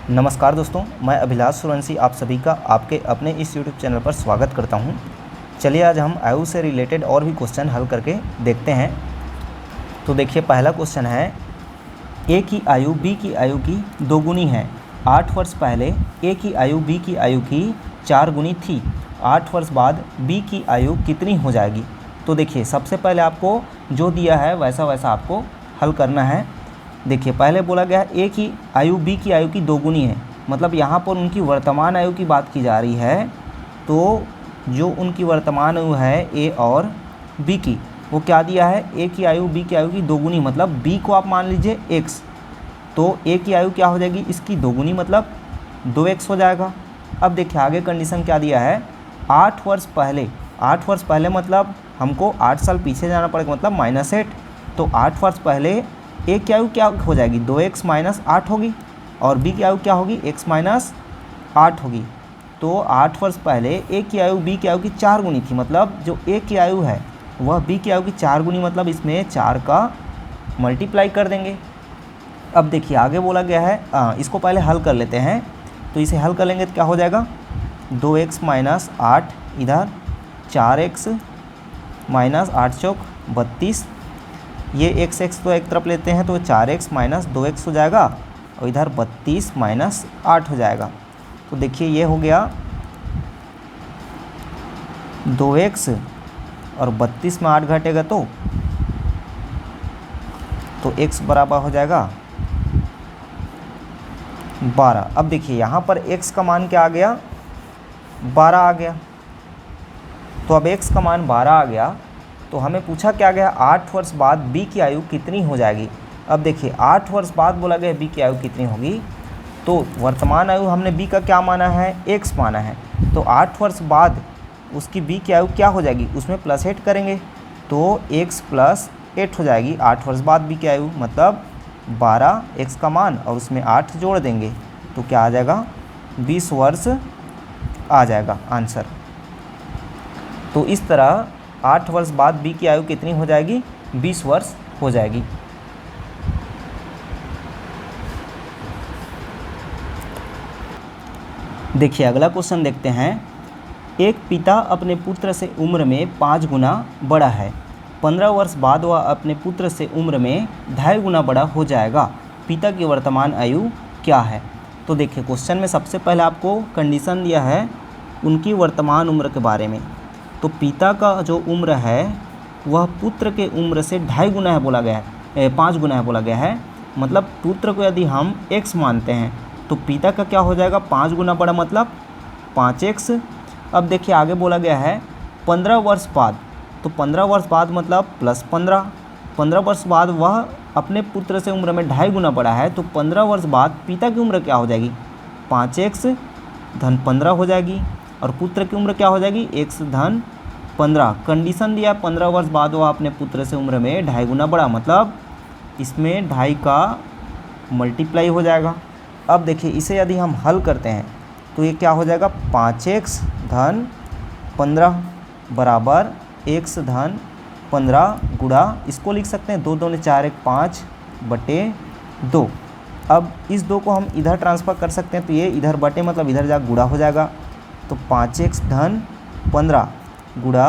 नमस्कार दोस्तों, मैं अभिलाष सूर्यवंशी आप सभी का आपके अपने इस YouTube चैनल पर स्वागत करता हूं। चलिए आज हम आयु से रिलेटेड और भी क्वेश्चन हल करके देखते हैं। तो देखिए पहला क्वेश्चन है, ए की आयु बी की आयु की दोगुनी है। 8 वर्ष पहले ए की आयु बी की आयु की 4 गुनी थी। 8 वर्ष बाद बी की आयु कितनी हो जाएगी? तो देखिए सबसे पहले आपको जो दिया है वैसा वैसा आपको हल करना है। देखिए पहले बोला गया है ए की आयु बी की आयु की दोगुनी है, मतलब यहाँ पर उनकी वर्तमान आयु की बात की जा रही है। तो जो उनकी वर्तमान आयु है ए और बी की, वो क्या दिया है? ए की आयु बी की आयु की दोगुनी, मतलब बी को आप मान लीजिए x, तो ए की आयु क्या हो जाएगी? इसकी दोगुनी मतलब 2x हो जाएगा। अब देखिए आगे कंडीशन क्या दिया है, 8 वर्ष पहले। 8 वर्ष पहले मतलब हमको 8 साल पीछे जाना पड़ेगा, मतलब -8। तो 8 वर्ष पहले ए की आयु क्या हो जाएगी? 2x - 8 होगी, और बी की आयु क्या होगी? x - 8 होगी। तो 8 वर्ष पहले ए की आयु बी की आयु की 4 गुनी थी, मतलब जो ए की आयु है वह बी की आयु की 4 गुनी, मतलब इसमें 4 का मल्टीप्लाई कर देंगे। अब देखिए आगे बोला गया है, इसको पहले हल कर लेते हैं। तो इसे हल कर लेंगे तो क्या हो जाएगा? 2x - 8, इधर 4x - 8 चौक 32, ये x तो एक तरफ लेते हैं तो 4x - 2x हो जाएगा, और इधर 32 - 8 हो जाएगा। तो देखिए ये हो गया 2x, और 32 में 8 घटेगा तो x बराबर हो जाएगा 12। अब देखिए यहाँ पर x का मान क्या आ गया? 12 आ गया। तो अब x का मान 12 आ गया, तो हमें पूछा क्या गया? 8 वर्ष बाद b की आयु कितनी हो जाएगी? अब देखिए 8 वर्ष बाद बोला गया b की आयु कितनी होगी, तो वर्तमान आयु हमने b का क्या माना है? x माना है। तो 8 वर्ष बाद उसकी b की आयु क्या हो जाएगी? उसमें +8 करेंगे तो x + 8 हो जाएगी। 8 वर्ष बाद b की आयु मतलब 12 x का मान, और उसमें 8 जोड़ देंगे तो क्या आ जाएगा? 20 वर्ष आ जाएगा आंसर। तो इस तरह 8 वर्ष बाद बी की आयु कितनी हो जाएगी? 20 वर्ष हो जाएगी। देखिए अगला क्वेश्चन देखते हैं। एक पिता अपने पुत्र से उम्र में 5 गुना बड़ा है। 15 वर्ष बाद वह अपने पुत्र से उम्र में 2.5 गुना बड़ा हो जाएगा। पिता की वर्तमान आयु क्या है? तो देखिए क्वेश्चन में सबसे पहले आपको कंडीशन दिया है उनकी वर्तमान उम्र के बारे में। तो पिता का जो उम्र है वह पुत्र के उम्र से 2.5 गुना है बोला गया है, 5 गुना है बोला गया है। मतलब पुत्र को यदि हम x मानते हैं तो पिता का क्या हो जाएगा? 5 गुना बड़ा, मतलब 5x। अब देखिए आगे बोला गया है 15 वर्ष बाद। तो 15 वर्ष बाद मतलब +15। 15 वर्ष बाद वह अपने पुत्र से उम्र में 2.5 गुना बड़ा है, तो 15 वर्ष बाद पिता की उम्र क्या हो जाएगी? 5x - 15 हो जाएगी, और पुत्र की उम्र क्या हो जाएगी? x - 15। कंडीशन दिया 15 वर्ष बाद वह अपने पुत्र से उम्र में 2.5 गुना बड़ा, मतलब इसमें 2.5 का मल्टीप्लाई हो जाएगा। अब देखिए इसे यदि हम हल करते हैं तो ये क्या हो जाएगा? 5x - 15 बराबर x - 15 गुणा, इसको लिख सकते हैं 2 दूनी 4 1 5 बटे 2। अब इस 2 को हम इधर ट्रांसफ़र कर सकते हैं, तो ये इधर बटे मतलब इधर जा गुणा हो जाएगा। तो 5x - 15 गुणा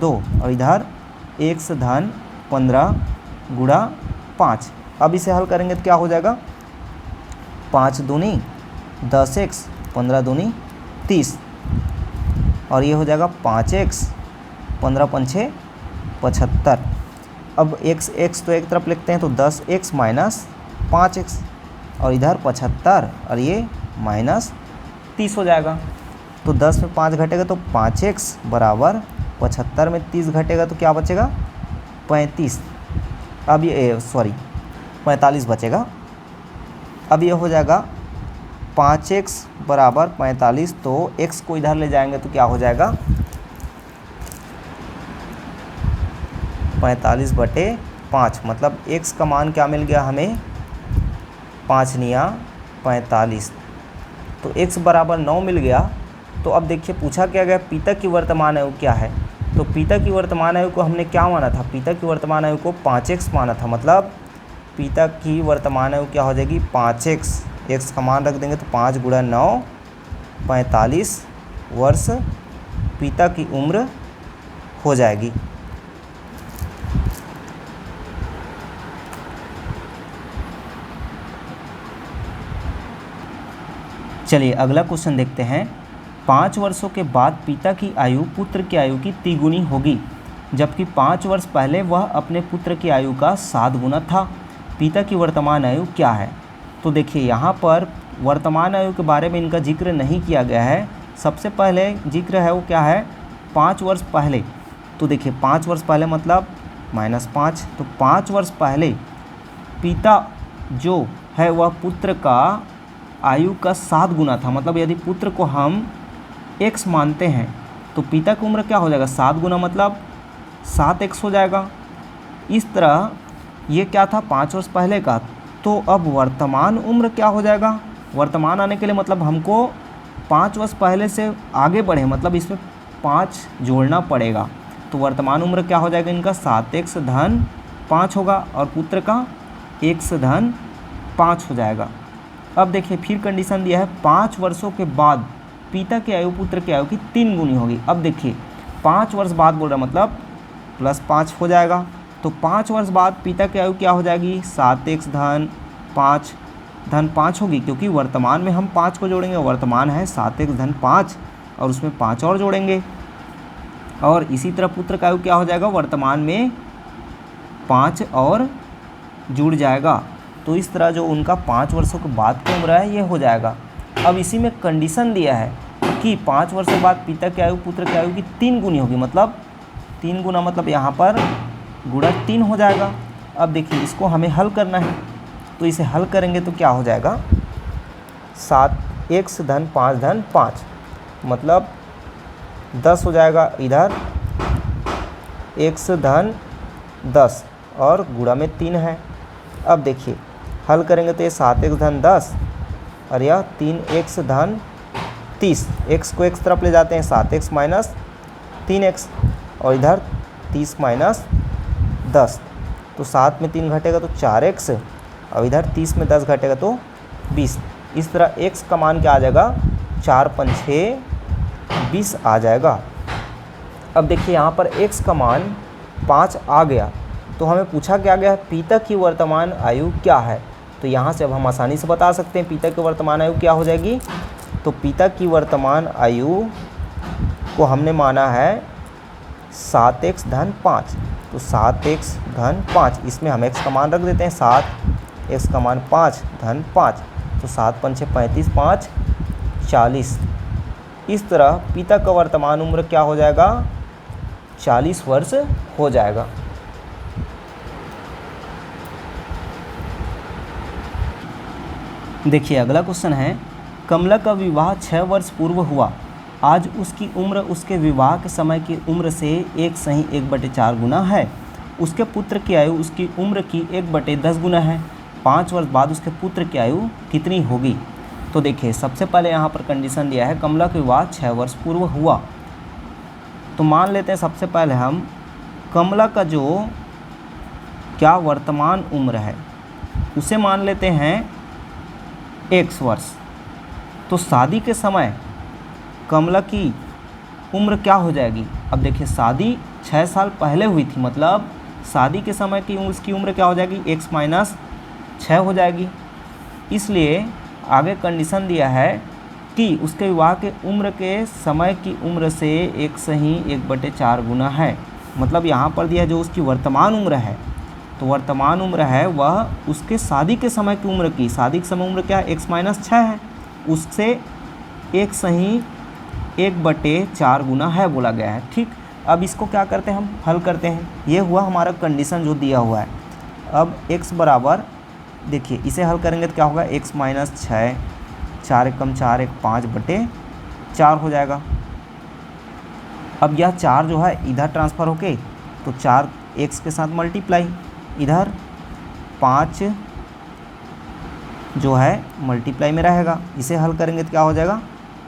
2, और इधर x - 15 गुणा 5। अब इसे हल करेंगे तो क्या हो जाएगा? 5 दूनी 10x, 15 दूनी 30, और ये हो जाएगा 5x, 15 पंछे 75। अब x तो एक तरफ लिखते हैं, तो 10x - 5x, और इधर 75, और ये -30 हो जाएगा। तो 10 में 5 घटेगा तो 5x बराबर 75 में 30 घटेगा तो क्या बचेगा? 35। अब ये 45 बचेगा। अब ये हो जाएगा 5x बराबर 45, तो x को इधर ले जाएंगे तो क्या हो जाएगा? 45 बटे 5, मतलब x का मान क्या मिल गया हमें? 5 निया 45, तो x बराबर 9 मिल गया। तो अब देखिए पूछा क्या गया? पिता की वर्तमान आयु क्या है? तो पिता की वर्तमान आयु को हमने क्या माना था? पिता की वर्तमान आयु को 5x माना था, मतलब पिता की वर्तमान आयु क्या हो जाएगी? 5x एक्स का मान रख देंगे तो 5 गुणा 9 45 वर्ष पिता की उम्र हो जाएगी। चलिए अगला क्वेश्चन देखते हैं। 5 वर्षों के बाद पिता की आयु पुत्र की आयु की तिगुनी होगी, जबकि 5 वर्ष पहले वह अपने पुत्र की आयु का 7 गुना था। पिता की वर्तमान आयु क्या है? तो देखिए यहाँ पर वर्तमान आयु के बारे में इनका जिक्र नहीं किया गया है। सबसे पहले जिक्र है वो क्या है, 5 वर्ष पहले। तो देखिए 5 वर्ष पहले मतलब -5, तो 5 वर्ष पहले पिता जो है वह पुत्र का आयु का 7 गुना था। मतलब यदि पुत्र को हम x मानते हैं तो पिता की उम्र क्या हो जाएगा, 7 गुना मतलब 7x हो जाएगा। इस तरह ये क्या था 5 वर्ष पहले का। तो अब वर्तमान उम्र क्या हो जाएगा, वर्तमान आने के लिए मतलब हमको 5 वर्ष पहले से आगे बढ़े, मतलब इसमें 5 जोड़ना पड़ेगा। तो वर्तमान उम्र क्या हो जाएगा इनका 7x धन 5 होगा और पुत्र का x धन 5 हो जाएगा। अब देखिए फिर कंडीशन दिया है 5 वर्षों के बाद पिता की आयु पुत्र की आयु की 3 गुनी होगी। अब देखिए 5 वर्ष बाद बोल रहा मतलब +5 हो जाएगा। तो 5 वर्ष बाद पिता की आयु क्या हो जाएगी, 7x धन 5 होगी, क्योंकि वर्तमान में हम 5 को जोड़ेंगे। वर्तमान है 7x धन 5 और उसमें 5 और जोड़ेंगे। और इसी तरह पुत्र का आयु क्या हो जाएगा, वर्तमान में 5 और जुड़ जाएगा। तो इस तरह जो उनका 5 वर्षों के बाद की उम्र है ये हो जाएगा। अब इसी में कंडीशन दिया है कि 5 वर्षों बाद पिता की आयु पुत्र की आयु की 3 गुनी होगी। मतलब 3 गुना मतलब यहाँ पर गुणा 3 हो जाएगा। अब देखिए इसको हमें हल करना है, तो इसे हल करेंगे तो क्या हो जाएगा, 7x धन 5 धन 5 मतलब 10 हो जाएगा। इधर x धन 10 और गुणा में 3 है। अब देखिए हल करेंगे तो ये 7x धन 10 और यह 3x धन 30। x को x तरफ ले जाते हैं, 7x माइनस 3x और इधर 30 माइनस 10। तो 7 में 3 घटेगा तो 4x और इधर 30 में 10 घटेगा तो 20। इस तरह x का मान क्या आ जाएगा, 4 5 6 20 आ जाएगा। अब देखिए यहाँ पर x का मान 5 आ गया, तो हमें पूछा क्या गया है, पिता की वर्तमान आयु क्या है। तो यहाँ से अब हम आसानी से बता सकते हैं पिता की वर्तमान आयु क्या हो जाएगी। तो पिता की वर्तमान आयु को हमने माना है 7x धन 5। तो 7x धन 5, इसमें हम x का मान रख देते हैं 7, x का मान 5 धन 5। तो 7 5 6 35 5 40। इस तरह पिता का वर्तमान उम्र क्या हो जाएगा, 40 वर्ष हो जाएगा। देखिए अगला क्वेश्चन है, कमला का विवाह 6 वर्ष पूर्व हुआ। आज उसकी उम्र उसके विवाह के समय की उम्र से 1/4 गुना है। उसके पुत्र की आयु उसकी उम्र की 1/10 गुना है। 5 वर्ष बाद उसके पुत्र की आयु कितनी होगी। तो देखिए सबसे पहले यहाँ पर कंडीशन दिया है कमला का विवाह 6 वर्ष पूर्व हुआ। तो मान लेते हैं सबसे पहले हम कमला का जो क्या वर्तमान उम्र है उसे मान लेते हैं x वर्ष। तो शादी के समय कमला की उम्र क्या हो जाएगी। अब देखिए शादी 6 साल पहले हुई थी, मतलब शादी के समय की उसकी उम्र क्या हो जाएगी, x माइनस 6 हो जाएगी। इसलिए आगे कंडीशन दिया है कि उसके विवाह के उम्र के समय की उम्र से 1/4 गुना है। मतलब यहाँ पर दिया जो उसकी वर्तमान उम्र है, तो वर्तमान उम्र है वह उसके शादी के समय की उम्र की, शादी के समय उम्र क्या है, x माइनस 6 है, उससे 1/4 गुना है बोला गया है। ठीक, अब इसको क्या करते हैं, हम हल करते हैं। ये हुआ हमारा कंडीशन जो दिया हुआ है। अब x बराबर देखिए इसे हल करेंगे तो क्या होगा, x माइनस 6, 4 एकम 4 1 5/4 हो जाएगा। अब यह 4 जो है इधर ट्रांसफ़र होके तो 4 x के साथ मल्टीप्लाई, इधर 5 जो है मल्टीप्लाई में रहेगा। इसे हल करेंगे तो क्या हो जाएगा,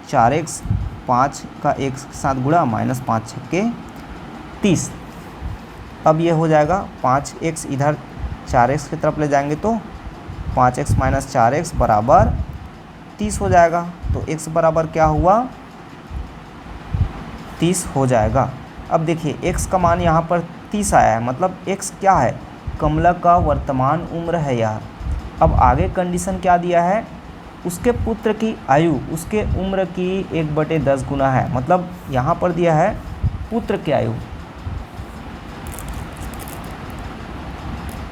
4x 5 का x के साथ गुणा माइनस 5 6 30। अब ये हो जाएगा 5x इधर 4x की तरफ ले जाएंगे तो 5x माइनस 4x बराबर 30 हो जाएगा। तो x बराबर क्या हुआ, 30 हो जाएगा। अब देखिए x का मान यहाँ पर 30 आया है, मतलब x क्या है, कमला का वर्तमान उम्र है यह। अब आगे कंडीशन क्या दिया है, उसके पुत्र की आयु उसके उम्र की 1/10 गुना है। मतलब यहाँ पर दिया है पुत्र की आयु,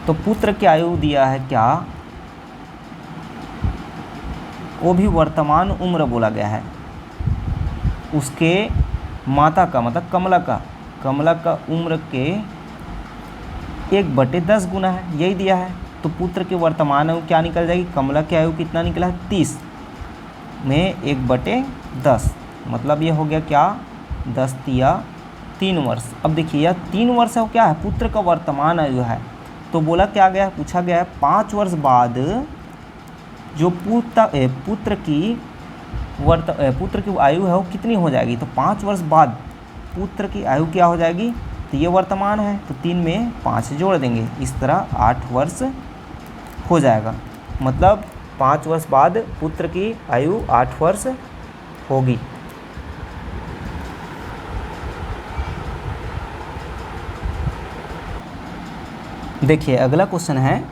तो पुत्र की आयु दिया है क्या, वो भी वर्तमान उम्र बोला गया है। उसके माता का मतलब कमला का उम्र के 1/10 गुना है, यही दिया है। तो पुत्र की वर्तमान आयु क्या निकल जाएगी, कमला की आयु कितना निकला है, 30 में 1/10, मतलब ये हो गया क्या, 10 तिया 3 वर्ष। अब देखिए यह 3 वर्ष है, क्या है, पुत्र का वर्तमान आयु है। तो बोला क्या गया है, पूछा गया है 5 वर्ष बाद जो पुत्र की आयु है वो कितनी हो जाएगी। तो 5 वर्ष बाद पुत्र की आयु क्या हो जाएगी, तो ये वर्तमान है, तो 3 में 5 जोड़ देंगे, इस तरह 8 वर्ष हो जाएगा। मतलब 5 वर्ष बाद पुत्र की आयु 8 वर्ष होगी। देखिए अगला क्वेश्चन है,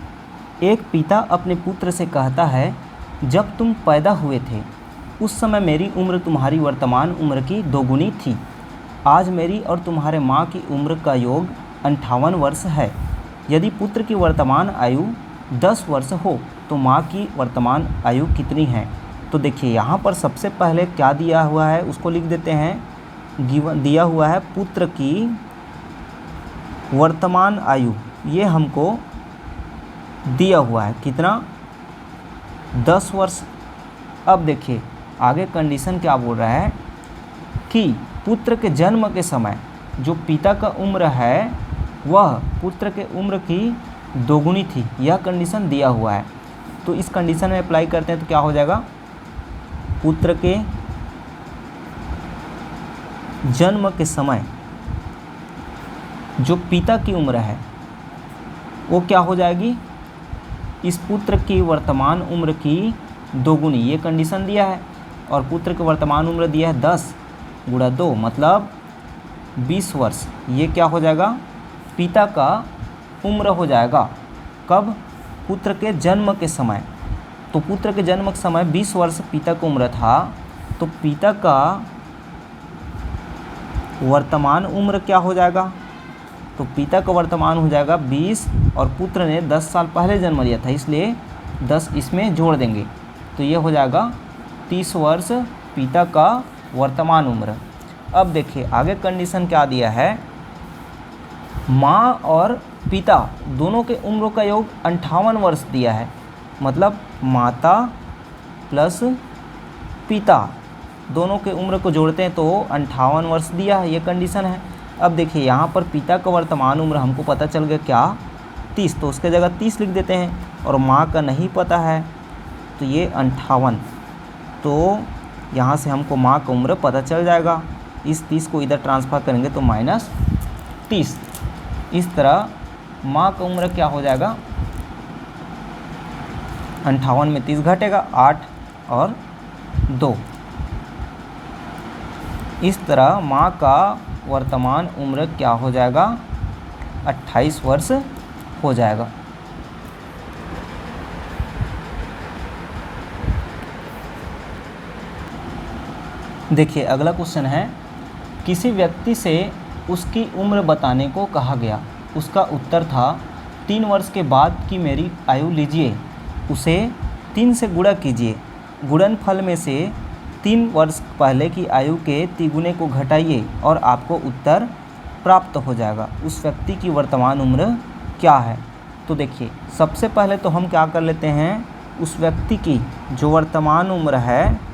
एक पिता अपने पुत्र से कहता है, जब तुम पैदा हुए थे उस समय मेरी उम्र तुम्हारी वर्तमान उम्र की 2 गुनी थी। आज मेरी और तुम्हारे माँ की उम्र का योग 58 वर्ष है। यदि पुत्र की वर्तमान आयु 10 वर्ष हो तो माँ की वर्तमान आयु कितनी है। तो देखिए यहाँ पर सबसे पहले क्या दिया हुआ है उसको लिख देते हैं। दिया हुआ है पुत्र की वर्तमान आयु, ये हमको दिया हुआ है कितना, 10 वर्ष। अब देखिए आगे कंडीशन क्या बोल रहा है कि पुत्र के जन्म के समय जो पिता का उम्र है वह पुत्र के उम्र की 2 गुनी थी, यह कंडीशन दिया हुआ है। तो इस कंडीशन में अप्लाई करते हैं तो क्या हो जाएगा, पुत्र के जन्म के समय जो पिता की उम्र है वो क्या हो जाएगी, इस पुत्र की वर्तमान उम्र की 2 गुनी, ये कंडीशन दिया है। और पुत्र की वर्तमान उम्र दिया है 10 गुणा 2 मतलब 20 वर्ष। ये क्या हो जाएगा, पिता का उम्र हो जाएगा। कब, पुत्र के जन्म के समय। तो पुत्र के जन्म के समय 20 वर्ष पिता की उम्र था, तो पिता का वर्तमान उम्र क्या हो जाएगा, तो पिता का वर्तमान हो जाएगा 20 और पुत्र ने 10 साल पहले जन्म लिया था, इसलिए 10 इसमें जोड़ देंगे, तो ये हो जाएगा 30 वर्ष पिता का वर्तमान उम्र। अब देखिए आगे कंडीशन क्या दिया है, माँ और पिता दोनों के उम्र का योग 58 वर्ष दिया है। मतलब माता प्लस पिता दोनों के उम्र को जोड़ते हैं तो 58 वर्ष दिया है, ये कंडीशन है। अब देखिए यहाँ पर पिता का वर्तमान उम्र हमको पता चल गया क्या, 30, तो उसके जगह 30 लिख देते हैं। और माँ का नहीं पता है तो ये 58, तो यहाँ से हमको माँ का उम्र पता चल जाएगा। इस 30 को इधर ट्रांसफ़र करेंगे तो -30। इस तरह माँ का उम्र क्या हो जाएगा, 58 में 30 घटेगा, 8 और 2। इस तरह माँ का वर्तमान उम्र क्या हो जाएगा, 28 वर्ष हो जाएगा। देखिए अगला क्वेश्चन है, किसी व्यक्ति से उसकी उम्र बताने को कहा गया। उसका उत्तर था 3 वर्ष के बाद की मेरी आयु लीजिए, उसे 3 से गुणा कीजिए, गुणनफल में से 3 वर्ष पहले की आयु के तिगुने को घटाइए और आपको उत्तर प्राप्त हो जाएगा। उस व्यक्ति की वर्तमान उम्र क्या है। तो देखिए सबसे पहले तो हम क्या कर लेते हैं, उस व्यक्ति की जो वर्तमान उम्र है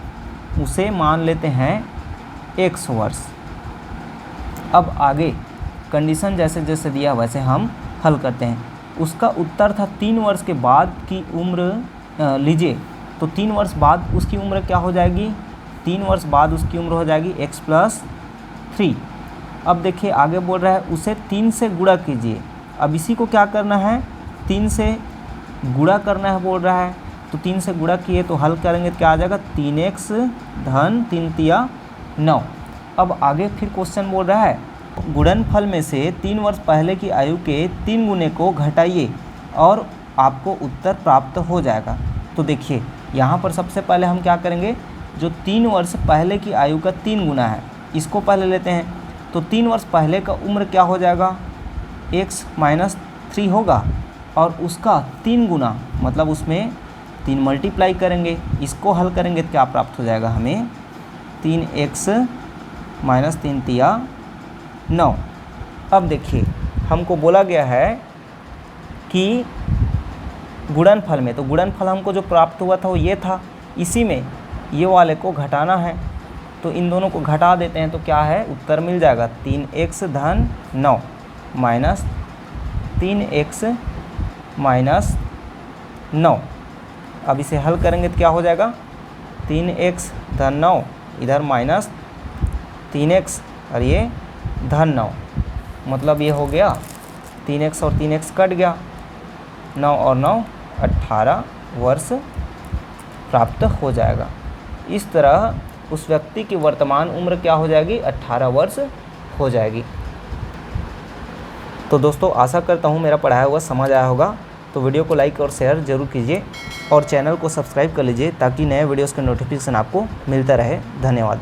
उसे मान लेते हैं 100 वर्ष। अब आगे कंडीशन जैसे जैसे दिया वैसे हम हल करते हैं। उसका उत्तर था 3 वर्ष के बाद की उम्र लीजिए, तो 3 वर्ष बाद उसकी उम्र क्या हो जाएगी, 3 वर्ष बाद उसकी उम्र हो जाएगी x + 3। अब देखिए आगे बोल रहा है उसे 3 से गुणा कीजिए। अब इसी को क्या करना है, 3 से गुणा करना है बोल रहा है, तो तो 3 से गुणा किए तो हल करेंगे तो क्या आ जाएगा 3x धन 3 तिया 9। अब आगे फिर क्वेश्चन बोल रहा है गुणनफल में से 3 वर्ष पहले की आयु के 3 गुने को घटाइए और आपको उत्तर प्राप्त हो जाएगा। तो देखिए यहाँ पर सबसे पहले हम क्या करेंगे, जो 3 वर्ष पहले की आयु का 3 गुना है इसको पहले लेते हैं। तो 3 वर्ष पहले का उम्र क्या हो जाएगा, x माइनस 3 होगा और उसका 3 गुना मतलब उसमें 3 मल्टीप्लाई करेंगे, इसको हल करेंगे तो क्या प्राप्त हो जाएगा हमें 3x माइनस 3 तिया 9। अब देखिए हमको बोला गया है कि गुणनफल में, तो गुणनफल हमको जो प्राप्त हुआ था वो ये था, इसी में ये वाले को घटाना है तो इन दोनों को घटा देते हैं तो क्या है उत्तर मिल जाएगा 3x धन 9 माइनस 3x माइनस 9। अब इसे हल करेंगे तो क्या हो जाएगा 3x धन 9 इधर माइनस 3x और ये धन 9, मतलब ये हो गया 3x और 3x कट गया, 9 और 9 18 वर्ष प्राप्त हो जाएगा। इस तरह उस व्यक्ति की वर्तमान उम्र क्या हो जाएगी 18 वर्ष हो जाएगी। तो दोस्तों आशा करता हूँ मेरा पढ़ाया हुआ समझ आया होगा। तो वीडियो को लाइक और शेयर ज़रूर कीजिए और चैनल को सब्सक्राइब कर लीजिए ताकि नए वीडियोज़ का नोटिफिकेशन आपको मिलता रहे। धन्यवाद।